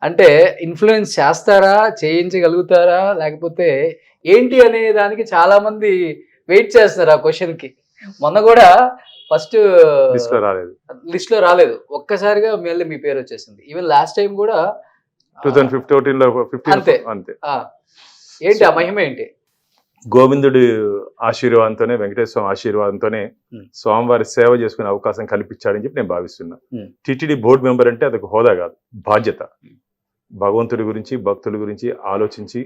అంటే ఇన్ఫ్లుయెన్స్ చేస్తారా, చేయించగలుగుతారా, లేకపోతే ఏంటి అనే దానికి చాలా మంది వెయిట్ చేస్తారు ఆ క్వశ్చన్ కి. మొన్న కూడా ఫస్ట్ లిస్ట్ లో రాలేదు, ఒక్కసారిగా మళ్ళీ మీ పేరు వచ్చేసింది. ఈవెన్ లాస్ట్ టైం కూడా 2015 అంతే. ఏంటి ఆ మహిమ ఏంటి? గోవిందుడి ఆశీర్వాదంతోనే, వెంకటేశ్వర ఆశీర్వాదంతోనే స్వామివారి సేవ చేసుకునే అవకాశం కల్పించాడని చెప్పి నేను భావిస్తున్నా. టీటీడీ బోర్డు మెంబర్ అంటే అదొక హోదా కాదు, బాధ్యత. భగవంతుడి గురించి, భక్తుల గురించి ఆలోచించి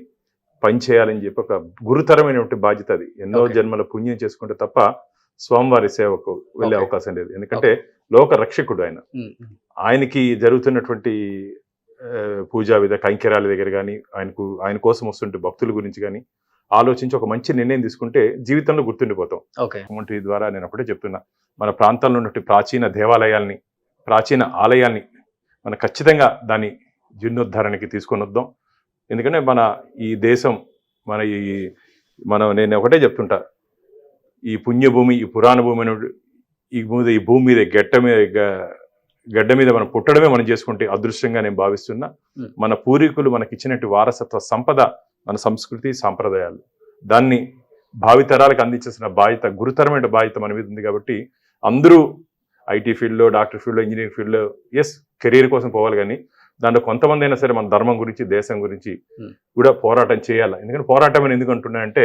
పనిచేయాలని చెప్పి ఒక గురుతరమైనటువంటి బాధ్యత అది. ఎన్నో జన్మల పుణ్యం చేసుకుంటే తప్ప స్వామివారి సేవకు వెళ్ళే అవకాశం లేదు. ఎందుకంటే లోక రక్షకుడు ఆయన. ఆయనకి జరుగుతున్నటువంటి పూజా కైంకర్యాల దగ్గర కానీ, ఆయన కోసం వస్తుంటే భక్తుల గురించి కానీ ఆలోచించి ఒక మంచి నిర్ణయం తీసుకుంటే జీవితంలో గుర్తుండిపోతాం. వంటి ద్వారా నేను అప్పుడే చెప్తున్నా, మన ప్రాంతంలో ఉన్నటువంటి ప్రాచీన దేవాలయాల్ని, ప్రాచీన ఆలయాల్ని మనం ఖచ్చితంగా దాని జీర్ణోద్ధరణకి తీసుకొని వద్దాం. ఎందుకంటే మన ఈ దేశం, నేను ఒకటే చెప్తుంటా, ఈ పుణ్యభూమి, ఈ పురాణ భూమి ఈ భూమి మీద గడ్డ మీద మనం పుట్టడమే మనం చేసుకుంటే అదృష్టంగా నేను భావిస్తున్నా. మన పూర్వీకులు మనకి ఇచ్చినట్టు వారసత్వ సంపద, మన సంస్కృతి సాంప్రదాయాలు, దాన్ని భావితరాలకు అందించాల్సిన బాధ్యత, గురుతరమైన బాధ్యత మన మీద ఉంది. కాబట్టి అందరూ ఐటీ ఫీల్డ్లో, డాక్టర్ ఫీల్డ్లో, ఇంజనీరింగ్ ఫీల్డ్లో కెరీర్ కోసం పోవాలి. కానీ దాంట్లో కొంతమంది అయినా సరే మన ధర్మం గురించి, దేశం గురించి కూడా పోరాటం చేయాలి. ఎందుకంటే పోరాటం అని ఎందుకు అంటున్నా అంటే,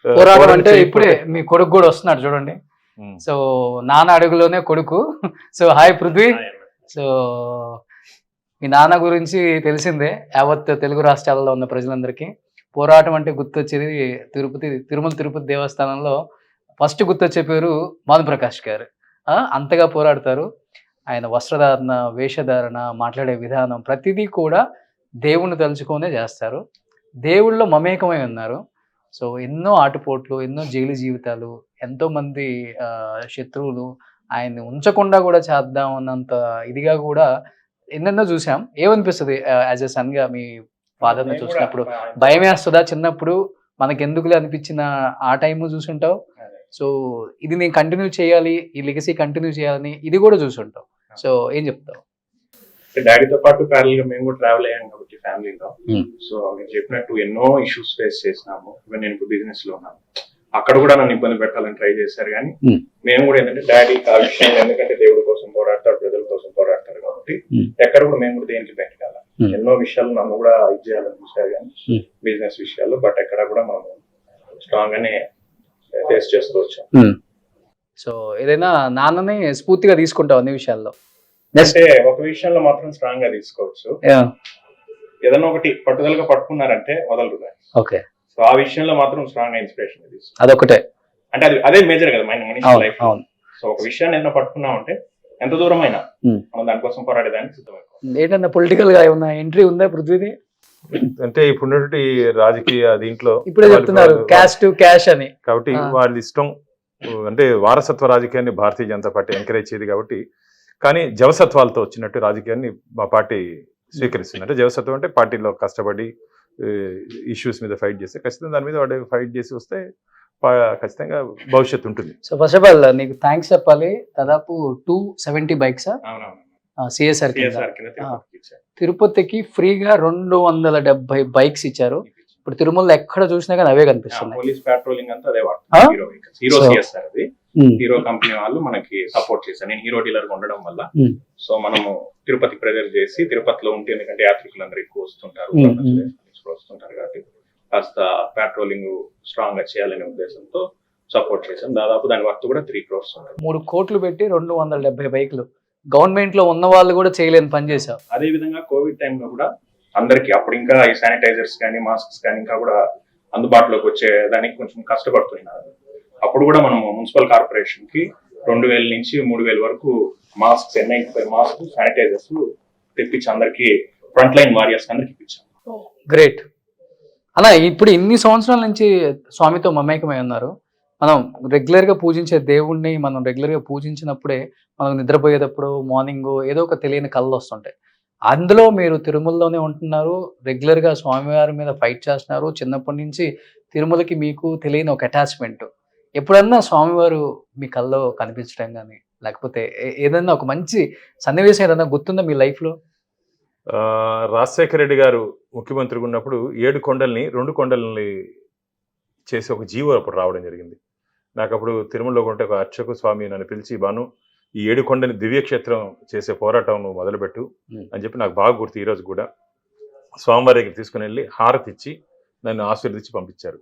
పోరాటం అంటే ఇప్పుడే మీ కొడుకు కూడా వస్తున్నాడు చూడండి. సో నాన్న అడుగులోనే కొడుకు. So hi Prithvi. సో మీ నాన్న గురించి తెలిసిందే యావత్ తెలుగు రాష్ట్రాలలో ఉన్న ప్రజలందరికీ. పోరాటం అంటే గుర్తొచ్చేది తిరుమల తిరుపతి దేవస్థానంలో ఫస్ట్ గుర్తొచ్చే పేరు భానుప్రకాష్ గారు. అంతగా పోరాడతారు. ఆయన వస్త్రధారణ, వేషధారణ, మాట్లాడే విధానం ప్రతిదీ కూడా దేవుణ్ణి తలుచుకొనే చేస్తారు. దేవుళ్ళలో మమేకమై ఉన్నారు. సో ఎన్నో ఆటుపోట్లు, ఎన్నో జైలు జీవితాలు, ఎంతోమంది శత్రువులు ఆయన్ని ఉంచకుండా కూడా చేద్దాం అన్నంత ఇదిగా కూడా ఎన్నెన్నో చూసాం. ఏమనిపిస్తుంది యాజ్ ఎ సన్గా మీ ఫాదర్ని చూసినప్పుడు? భయం వేస్తుందా చిన్నప్పుడు? మనకెందుకులే అనిపించిన ఆ టైము చూసుంటావు. సో ఇది నేను కంటిన్యూ చేయాలి, ఈ లెగసీ కంటిన్యూ చేయాలని ఇది కూడా చూసుంటావు. సో ఏం చెప్తావు? డాడీతో పాటు ప్యారల్ గా మేము కూడా ట్రావెల్ అయ్యాం కాబట్టి ఫ్యామిలీలో. సో మీరు చెప్పినట్టు ఎన్నో ఇష్యూస్ ఫేస్ చేసినాము. ఈవెన్ నేను ఇప్పుడు బిజినెస్ లో ఉన్నాను, అక్కడ కూడా నన్ను ఇబ్బంది పెట్టాలని ట్రై చేశారు. కానీ మేము కూడా ఏంటంటే డాడీ ఆ విషయం, ఎందుకంటే దేవుడి కోసం పోరాడతారు, ప్రజల కోసం పోరాడతారు కాబట్టి ఎక్కడ కూడా మేము కూడా దేనికి బయటకాల. ఎన్నో విషయాలు నన్ను కూడా ఇది చేయాలని చూశారు కానీ బిజినెస్ విషయాల్లో, బట్ ఎక్కడ కూడా మనం స్ట్రాంగ్ గానే ఫేస్ చేసుకోవచ్చు. సో ఏదైనా నాన్నని స్ఫూర్తిగా తీసుకుంటావు అన్ని విషయాల్లో? అంటే ఒక విషయంలో మాత్రం స్ట్రాంగ్ గా తీసుకోవచ్చు. ఏదైనా ఒకటి పట్టుదలగా పట్టుకున్నారంటే వదలరు. ఓకే. సో ఆ విషయంలో మాత్రం స్ట్రాంగ్ గా ఇన్స్పిరేషన్ తీసుకోవచ్చు. అదొకటే అంటే అదే మేజర్ కదా మనిషి లైఫ్. సో ఒక విషయాన్ని ఏదైనా పట్టుకున్నామంటే ఎంత దూరం అయినా మనం దానికోసం పోరాడేదానికి సిద్ధమైపోతాం. ఏంటన్నా పొలిటికల్ గా ఏమన్నా ఎంట్రీ ఉందా పృథ్వీది? అంటే ఇప్పుడున్నటువంటి రాజకీయ దీంట్లో ఇప్పుడే చెప్తున్నారు క్యాష్ టు క్యాష్ అని, కాబట్టి వాళ్ళ ఇష్టం. అంటే వారసత్వ రాజకీయాన్ని భారతీయ జనతా పార్టీ ఎంకరేజ్ చేయదు కాబట్టి, కానీ జవసత్వాలతో వచ్చినట్టు రాజకీయాన్ని మా పార్టీ స్వీకరిస్తుంది. అంటే జవసత్వం అంటే పార్టీలో కష్టపడి ఇష్యూస్ మీద ఫైట్ చేస్తే ఖచ్చితంగా దాని మీద వాడు ఫైట్ చేసి వస్తే ఖచ్చితంగా భవిష్యత్తు ఉంటుంది. సో ఫస్ట్ ఆఫ్ ఆల్ నీకు థ్యాంక్స్ చెప్పాలి. దాదాపు 270 బైక్స్ సిఎస్ఆర్ తిరుపతికి ఫ్రీగా 270 బైక్స్ ఇచ్చారు. ఇప్పుడు తిరుమలలో ఎక్కడ చూసినా కానీ అవే కనిపిస్తున్నాయి. పోలీస్ పెట్రోలింగ్ అంతా అదే వాడుతున్నారు. హీరో వెహికల్స్, హీరో సిఎస్ఆర్ అది హీరో కంపెనీ వాళ్ళు మనకి సపోర్ట్ చేశారు. నేను హీరో డీలర్ గా ఉండడం వల్ల సో మనము తిరుపతి ప్రెజర్ చేసి తిరుపతిలో ఉంటే, ఎందుకంటే యాత్రికులు అందరూ ఎక్కువ వస్తుంటారు కాబట్టి కాస్త పెట్రోలింగ్ స్ట్రాంగ్ గా చేయాలనే ఉద్దేశంతో సపోర్ట్ చేశాం. దాదాపు దాని వర్త్ కూడా 3 crores ఉంది. 3 కోట్లు పెట్టి 270 బైకులు గవర్నమెంట్ లో ఉన్న వాళ్ళు కూడా చేయలేని పని చేశారు. అదే విధంగా కోవిడ్ టైంలో కూడా అందరికి అప్పుడు ఇంకా ఈ శానిటైజర్స్ కానీ మాస్క్స్ కానీ ఇంకా కూడా అందుబాటులోకి వచ్చే దానికి కొంచెం కష్టపడుతున్నారు. అప్పుడు కూడా మనము మున్సిపల్ కార్పొరేషన్ కి 2000 నుంచి 3000 వరకు మాస్క్స్, N95 మాస్క్, శానిటైజర్స్ తెప్పించి అందరికి ఫ్రంట్ లైన్ వారియర్స్ అందరికి ఇప్పించాం. గ్రేట్ అలా. ఇప్పుడు ఇన్ని సంవత్సరాల నుంచి స్వామితో మమేకమై ఉన్నారు. మనం రెగ్యులర్ గా పూజించే దేవుణ్ణి మనం రెగ్యులర్ గా పూజించినప్పుడే మనం నిద్రపోయేటప్పుడు మార్నింగ్ ఏదో ఒక తెలియని కళ్ళు వస్తుంటాయి. అందులో మీరు తిరుమలలోనే ఉంటున్నారు, రెగ్యులర్ గా స్వామివారి మీద ఫైట్ చేస్తున్నారు. చిన్నప్పటి నుంచి తిరుమలకి మీకు తెలియని ఒక అటాచ్మెంట్. ఎప్పుడన్నా స్వామివారు మీ కల్లో కనిపించడం కానీ, లేకపోతే ఏదన్నా ఒక మంచి సన్నివేశం ఏదన్నా గుర్తుందా మీ లైఫ్ లో? రాజశేఖర రెడ్డి గారు ముఖ్యమంత్రిగా ఉన్నప్పుడు 7 కొండల్ని 2 కొండల్ని చేసి ఒక జీవో అప్పుడు రావడం జరిగింది. నాకు అప్పుడు తిరుమలలో ఉంటే ఒక అర్చక స్వామి నన్ను పిలిచి, బాను ఈ 7 కొండని దివ్యక్షేత్రం చేసే పోరాటం నువ్వు మొదలుపెట్టు అని చెప్పి నాకు బాగా గుర్తు. ఈరోజు కూడా స్వామివారి దగ్గర తీసుకుని వెళ్ళి హారతి ఇచ్చి నన్ను ఆశీర్వదించి పంపించారు.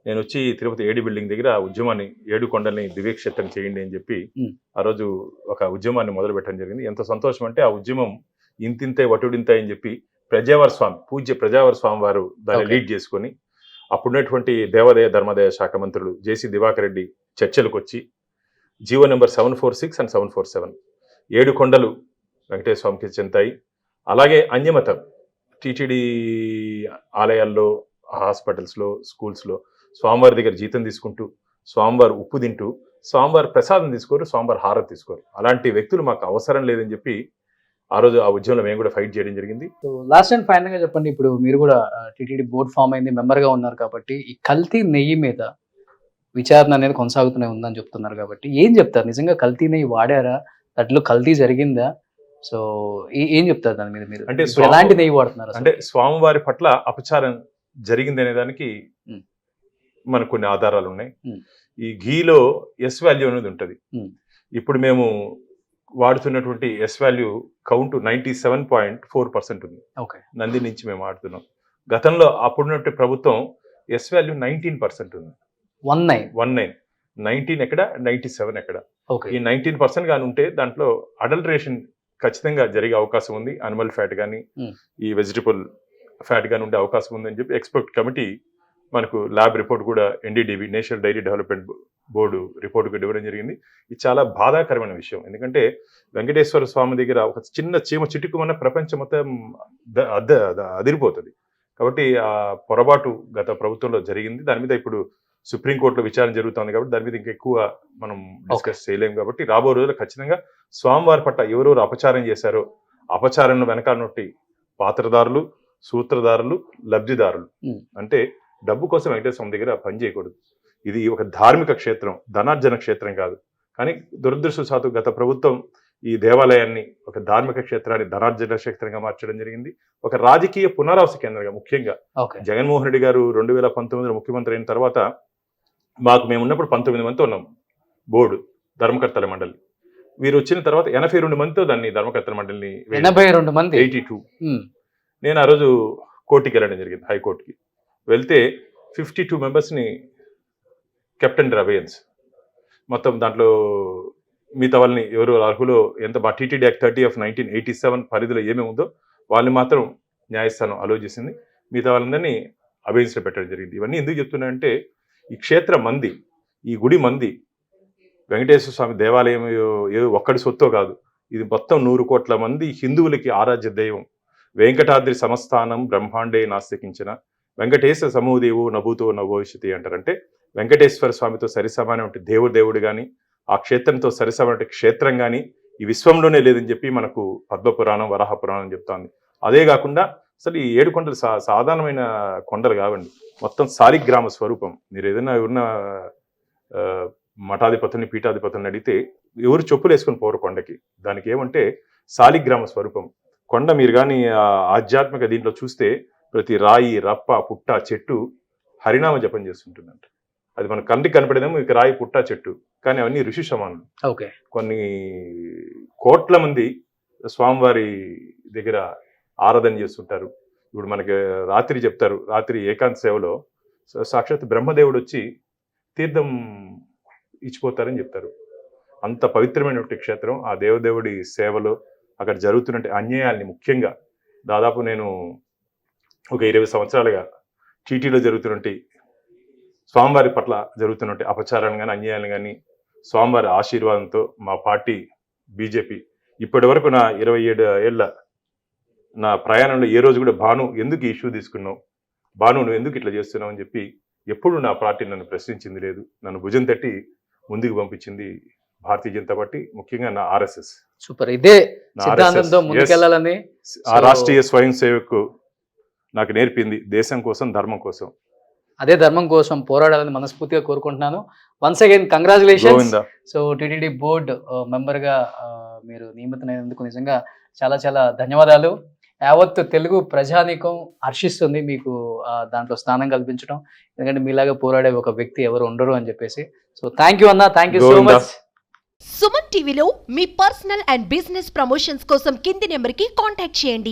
నేను వచ్చి తిరుపతి ఏడి బిల్డింగ్ దగ్గర ఆ ఉద్యమాన్ని 7 కొండల్ని దివ్యక్షేత్రం చేయండి అని చెప్పి ఆ రోజు ఒక ఉద్యమాన్ని మొదలు పెట్టడం జరిగింది. ఎంత సంతోషం అంటే ఆ ఉద్యమం ఇంతింతే వటుడింతే అని చెప్పి ప్రజావర స్వామి, పూజ్య ప్రజావర స్వామి వారు దాన్ని లీడ్ చేసుకొని అప్పుడున్నటువంటి దేవాదాయ ధర్మాదాయ శాఖ మంత్రులు జేసీ దివాకర్ రెడ్డి చర్చలకు వచ్చి జీవో నెంబర్ 746 and 747 7 కొండలు వెంకటేశ్వర స్వామికి చెందాయి. అలాగే అన్యమతం టీటీడీ ఆలయాల్లో, హాస్పిటల్స్లో, స్కూల్స్లో స్వామివారి దగ్గర జీతం తీసుకుంటూ, స్వామివారు ఉప్పు తింటూ, స్వామివారి ప్రసాదం తీసుకోరు, స్వామివారి హారతి తీసుకోరు. అలాంటి వ్యక్తులు మాకు అవసరం లేదని చెప్పి ఆ రోజు ఆ ఉద్యమంలో మేము కూడా ఫైట్ చేయడం జరిగింది. సో లాస్ట్ అండ్ ఫైనల్ గా చెప్పండి, ఇప్పుడు మీరు కూడా టీటీడీ బోర్డ్ ఫామ్ అయింది, మెంబర్ గా ఉన్నారు కాబట్టి ఈ కల్తీ నెయ్యి మీద విచారణ అనేది కొనసాగుతూనే ఉందని చెప్తున్నారు కాబట్టి ఏం చెప్తారు? నిజంగా కల్తీ నెయ్యి వాడారా? దాంట్లో కల్తీ జరిగిందా? సో ఏం చెప్తారు దాని మీద? మీరు అంటే ఎలాంటి నెయ్యి వాడుతున్నారు? అంటే స్వామివారి పట్ల అపచారం జరిగింది అనే దానికి మనకు కొన్ని ఆధారాలు ఉన్నాయి. ఈ ఘీలో ఎస్ వాల్యూ అనేది ఉంటుంది. ఇప్పుడు మేము వాడుతున్నటువంటి ఎస్ వాల్యూ కౌంట్ 97.4% ఉంది. నంది నుంచి మేము వాడుతున్నాం. గతంలో అప్పుడున్నట్టు ప్రభుత్వం ఎస్ వాల్యూ 19% ఉంది. 19 ఎక్కడ, 97 ఎక్కడ? ఈ 19% కానీ ఉంటే దాంట్లో అడల్టరేషన్ ఖచ్చితంగా జరిగే అవకాశం ఉంది. అనిమల్ ఫ్యాట్ కానీ ఈ వెజిటబుల్ ఫ్యాట్ కానీ ఉండే అవకాశం ఉందని చెప్పి ఎక్స్పర్ట్ కమిటీ మనకు ల్యాబ్ రిపోర్ట్ కూడా NDDB national dairy development board report కూడా ఇవ్వడం జరిగింది. ఇది చాలా బాధాకరమైన విషయం. ఎందుకంటే వెంకటేశ్వర స్వామి దగ్గర ఒక చిన్న చీమ చిటుకుమన్న ప్రపంచం మొత్తం అదిరిపోతుంది. కాబట్టి ఆ పొరపాటు గత ప్రభుత్వంలో జరిగింది. దాని మీద ఇప్పుడు సుప్రీంకోర్టులో విచారణ జరుగుతుంది కాబట్టి దాని మీద ఇంకా ఎక్కువ మనం డిస్కస్ చేయలేము. కాబట్టి రాబో రోజుల్లో ఖచ్చితంగా స్వామివారి పట్ల ఎవరెవరు అపచారం చేశారో అపచారం వెనకాల నుండి పాత్రదారులు, సూత్రధారులు, లబ్ధిదారులు, అంటే డబ్బు కోసం వెంకటేశ్వర స్వామి దగ్గర పనిచేయకూడదు. ఇది ఒక ధార్మిక క్షేత్రం, ధనార్జన క్షేత్రం కాదు. కానీ దురదృష్టవశాత్తు గత ప్రభుత్వం ఈ దేవాలయాన్ని ఒక ధార్మిక క్షేత్రాన్ని ధనార్జన క్షేత్రంగా మార్చడం జరిగింది. ఒక రాజకీయ పునరావాస కేంద్రంగా, ముఖ్యంగా జగన్మోహన్ రెడ్డి గారు 2019లో ముఖ్యమంత్రి అయిన తర్వాత మేము ఉన్నప్పుడు 19 మందితో ఉన్నాం బోర్డు ధర్మకర్తల మండలి. వీరు వచ్చిన తర్వాత 82 మందితో దాన్ని ధర్మకర్తల మండలిని 82 మంది 82. నేను ఆ రోజు కోర్టుకి వెళ్ళడం జరిగింది, హైకోర్టుకి వెళ్తే 52 మెంబర్స్ని కెప్టెన్ అబయన్స్, మొత్తం దాంట్లో మిగతా వాళ్ళని ఎవరు అర్హులో ఎంత మా TTD Act 30/1987 పరిధిలో ఏమేమి ఉందో వాళ్ళని మాత్రం న్యాయస్థానం అలో చేసింది. మిగతా వాళ్ళందరినీ అబయన్స్లో పెట్టడం జరిగింది. ఇవన్నీ ఎందుకు చెప్తున్నా అంటే ఈ క్షేత్ర మంది, ఈ గుడి మంది, వెంకటేశ్వర స్వామి దేవాలయం ఏ ఒక్కడి సొత్తో కాదు, ఇది మొత్తం 100 కోట్ల మంది హిందువులకి ఆరాధ్య దైవం. వెంకటాద్రి సమస్థానం బ్రహ్మాండే నాస్తికించిన వెంకటేశ్వర సమూహదేవు నభూతో నభవిష్యతి అంటారంటే వెంకటేశ్వర స్వామితో సరిసమానమైన దేవుడు కానీ ఆ క్షేత్రంతో సరిసమైన క్షేత్రం కానీ ఈ విశ్వంలోనే లేదని చెప్పి మనకు పద్మపురాణం, వరాహ పురాణం చెప్తోంది. అదే కాకుండా అసలు ఈ 7 కొండలు సాధారణమైన కొండలు కావండి, మొత్తం సాలిగ్రామ స్వరూపం. మీరు ఏదైనా ఉన్న మఠాధిపతుల్ని, పీఠాధిపతుల్ని అడిగితే ఎవరు చెప్పులు వేసుకొని పోరు కొండకి. దానికి ఏమంటే సాలిగ్రామ స్వరూపం. కొండ మీరు కానీ ఆధ్యాత్మిక దీంట్లో చూస్తే ప్రతి రాయి, రప్ప, పుట్ట, చెట్టు హరినామ జపం చేస్తుంటుందంట. అది మన కంటికి కనపడేదేమో ఇక రాయి, పుట్ట, చెట్టు, కానీ అవన్నీ ఋషి సమానం. కొన్ని కోట్ల మంది స్వామివారి దగ్గర ఆరాధన చేస్తుంటారు. ఇప్పుడు మనకి రాత్రి చెప్తారు, రాత్రి ఏకాంత సేవలో సాక్షాత్ బ్రహ్మదేవుడు వచ్చి తీర్థం ఇచ్చిపోతారని చెప్తారు. అంత పవిత్రమైనటువంటి క్షేత్రం. ఆ దేవదేవుడి సేవలో అక్కడ జరుగుతున్నట్టు అన్యాయాల్ని, ముఖ్యంగా దాదాపు నేను ఒక 20 సంవత్సరాలుగా టీటీలో జరుగుతున్నట్టు స్వామివారి పట్ల జరుగుతున్నట్టు అపచారాన్ని కానీ, అన్యాయాలను కానీ స్వామివారి ఆశీర్వాదంతో మా పార్టీ బీజేపీ ఇప్పటి వరకు నా 27 ఏళ్ల నా ప్రయాణంలో ఏ రోజు కూడా భాను ఎందుకు ఈ ఇష్యూ తీసుకున్నావు, భాను నువ్వు ఎందుకు ఇట్లా చేస్తున్నావు అని చెప్పి ఎప్పుడు నా పార్టీ నన్ను ప్రశ్నించింది లేదు. నన్ను భుజం తట్టి ముందుకు పంపించింది భారతీయ జనతా పార్టీ, ముఖ్యంగా నా RSS. సూపర్. ఇదే సిద్ధాంతంతో ముందుకెళ్లాలని ఆ రాష్ట్రీయ స్వయం సేవకు నాకు నేర్పింది దేశం కోసం, ధర్మం కోసం. అదే ధర్మం కోసం పోరాడాలని మనస్ఫూర్తిగా కోరుకుంటున్నాను. Once again congratulations. So TTD board మెంబర్గా మీరు నియమితులైనందుకు నిజంగా చాలా చాలా ధన్యవాదాలు. యావత్ తెలుగు ప్రజానీకం హర్షిస్తుంది మీకు దాంట్లో స్థానం కల్పించడం. ఎందుకంటే మీలాగా పోరాడే ఒక వ్యక్తి ఎవరు ఉండరు అని చెప్పేసి. సో థ్యాంక్ యూ అన్న, thank you so much. Suman టీవీలో మీ పర్సనల్ అండ్ బిజినెస్ ప్రమోషన్స్ కోసం కింది నెంబర్కి కాంటాక్ట్ చేయండి.